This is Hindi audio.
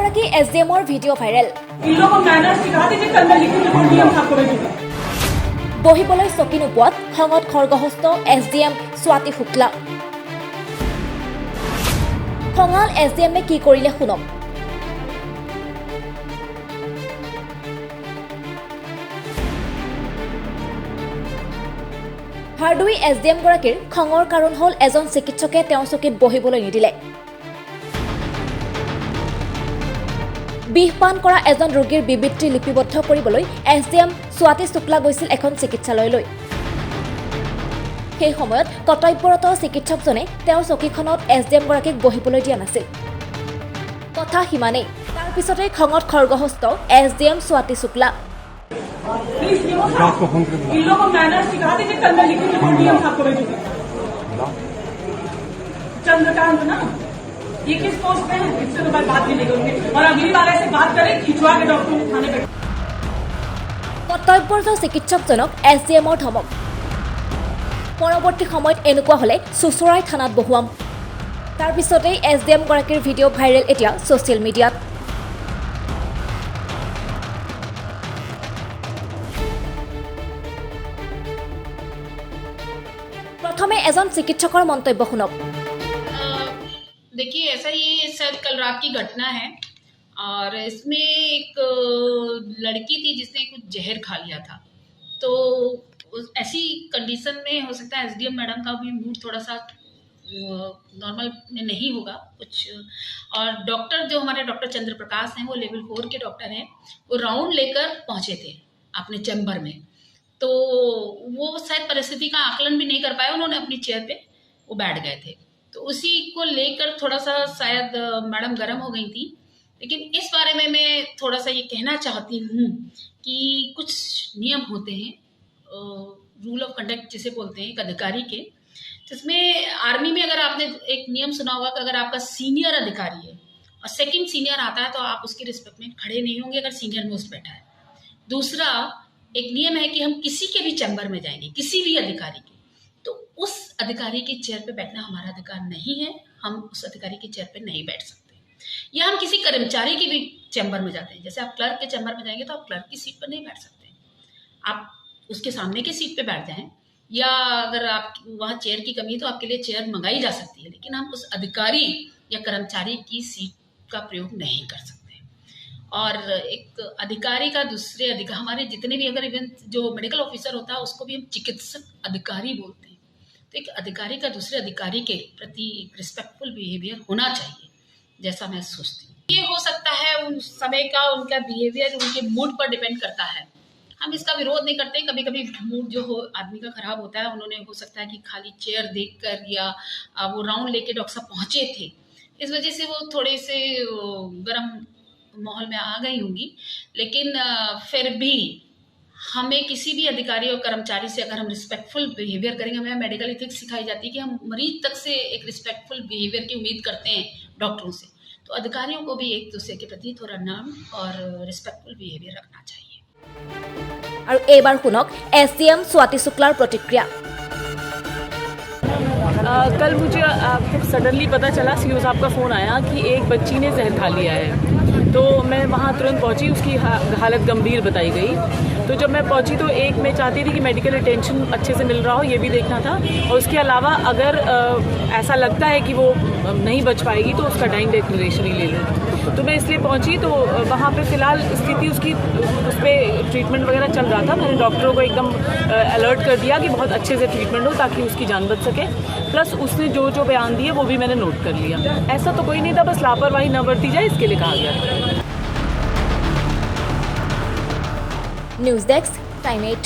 এগৰাকী এছডিএমৰ ভিডিঅ' ভাইৰেল। বহিবলৈ চকী নোপোৱাত খঙত খৰ্গহস্ত এছডিএম স্বাতী শুক্লা। খঙাল এছডিএমে কি কৰিলে শুনক। হাৰ্ডুই এছডিএমগৰাকীৰ খঙৰ কাৰণ হ'ল এজন চিকিৎসকে তেওঁৰ চকীত বহিবলৈ নিদিলে। বিষপান কৰা এজন ৰোগীৰ বিবৃতি লিপিবদ্ধ কৰিবলৈ এছডিএম স্বাতী শুক্লা গৈছিল এখন চিকিৎসালয়লৈ। সেই সময়ত কৰ্তব্যৰত চিকিৎসকজনে তেওঁৰ চকীখনত এছডিএমগৰাকীক বহিবলৈ দিয়া নাছিল। কথা সিমানেই, তাৰ পিছতেই খঙত খৰ্গহস্ত এছডিএম স্বাতী শুক্লা। चंद्रकांत ना ये किस पोस्ट पे है, इससे तो बात नहीं लेंगे और अगली बार ऐसे बात करें खिंचवा के डॉक्टर को थाने पे। কৰ্তব্যৰত চিকিৎসকজনক এছডিএমৰ ধমক। পৰৱৰ্তী সময়ত এনেকুৱা হ'লে চুচুৰাই থানাত বহুৱাম। তাৰ পিছতেই এছডিএমগৰাকীৰ ভিডিঅ' ভাইৰেল এতিয়া ছ'চিয়েল মিডিয়াত। প্ৰথমে এজন চিকিৎসকৰ মন্তব্য শুনক। देखिए ऐसा ये शायद कल रात की घटना है और इसमें एक लड़की थी जिसने कुछ जहर खा लिया था। तो ऐसी कंडीशन में हो सकता है एसडीएम मैडम का भी मूड थोड़ा सा नॉर्मल में नहीं होगा कुछ। और डॉक्टर जो हमारे डॉक्टर चंद्र प्रकाश हैं वो लेवल 4 के डॉक्टर हैं, वो राउंड लेकर पहुंचे थे अपने चैम्बर में। तो वो शायद परिस्थिति का आकलन भी नहीं कर पाए, उन्होंने अपनी चेयर पे वो बैठ गए थे। तो उसी को लेकर थोड़ा सा शायद मैडम गर्म हो गई थी। लेकिन इस बारे में मैं थोड़ा सा ये कहना चाहती हूँ कि कुछ नियम होते हैं, रूल ऑफ कंडक्ट जिसे बोलते हैं एक अधिकारी के, जिसमें आर्मी में अगर आपने एक नियम सुना होगा कि अगर आपका सीनियर अधिकारी है और सेकंड सीनियर आता है तो आप उसकी रिस्पेक्ट में खड़े नहीं होंगे अगर सीनियर मोस्ट बैठा है। दूसरा एक नियम है कि हम किसी के भी चैम्बर में जाएंगे, किसी भी अधिकारी के, तो उस अधिकारी की चेयर पे बैठना हमारा अधिकार नहीं है, हम उस अधिकारी की चेयर पे नहीं बैठ सकते। या हम किसी कर्मचारी के भी चैम्बर में जाते हैं, जैसे आप क्लर्क के चैम्बर में जाएंगे तो आप क्लर्क की सीट पर नहीं बैठ सकते, आप उसके सामने की सीट पे बैठ जाएं। या अगर आप वहाँ चेयर की कमी है तो आपके लिए चेयर मंगाई जा सकती है, लेकिन हम उस अधिकारी या कर्मचारी की सीट का प्रयोग नहीं कर सकते। और एक अधिकारी का दूसरे अधिकारी, हमारे जितने भी अगर इवन जो मेडिकल ऑफिसर होता है उसको भी हम चिकित्सक अधिकारी बोलते हैं। तो एक अधिकारी का दूसरे अधिकारी के प्रति रिस्पेक्टफुल बिहेवियर होना चाहिए, जैसा मैं सोचती हूँ। ये हो सकता है उन समय का उनका बिहेवियर उनके मूड पर डिपेंड करता है, हम इसका विरोध नहीं करते। कभी कभी मूड जो हो आदमी का खराब होता है, उन्होंने हो सकता है कि खाली चेयर देखकर या वो राउंड लेके डॉक्टर साहब पहुंचे थे, इस वजह से वो थोड़े से गर्म माहौल में आ गई होंगी। लेकिन फिर भी हमें किसी भी अधिकारी और कर्मचारी से अगर हम रिस्पेक्टफुल बिहेवियर करेंगे, हमें मेडिकल एथिक्स सिखाई जाती है कि हम मरीज तक से एक रिस्पेक्टफुल बिहेवियर की उम्मीद करते हैं डॉक्टरों से, तो अधिकारियों को भी एक दूसरे के प्रति थोड़ा नर्म और रिस्पेक्टफुल बिहेवियर रखना चाहिए। और এইবাৰ শুনক এছডিএম স্বাতী শুক্লাৰ প্ৰতিক্ৰিয়া। कल मुझे सडनली पता चला, सीओ साहब का फ़ोन आया कि एक बच्ची ने जहर खा लिया है। तो मैं वहाँ तुरंत पहुँची, उसकी हालत गंभीर बताई गई। तो जब मैं पहुँची तो एक मैं चाहती थी कि मेडिकल अटेंशन अच्छे से मिल रहा हो, ये भी देखना था। और उसके अलावा अगर ऐसा लगता है कि वो नहीं बच पाएगी तो उसका डाइंग डिक्लेरेशन ही ले लूँ। तो मैं इसलिए पहुँची, तो वहाँ पे फ़िलहाल स्थिति उसकी उस पर ट्रीटमेंट वगैरह चल रहा था। मैंने डॉक्टरों को एकदम अलर्ट कर दिया कि बहुत अच्छे से ट्रीटमेंट हो ताकि उसकी जान बच सके। प्लस उसने जो जो बयान दिए वो भी मैंने नोट कर लिया। ऐसा तो कोई नहीं था, बस लापरवाही न बरती जाए इसके लिए कहा गया। News desk, time 8।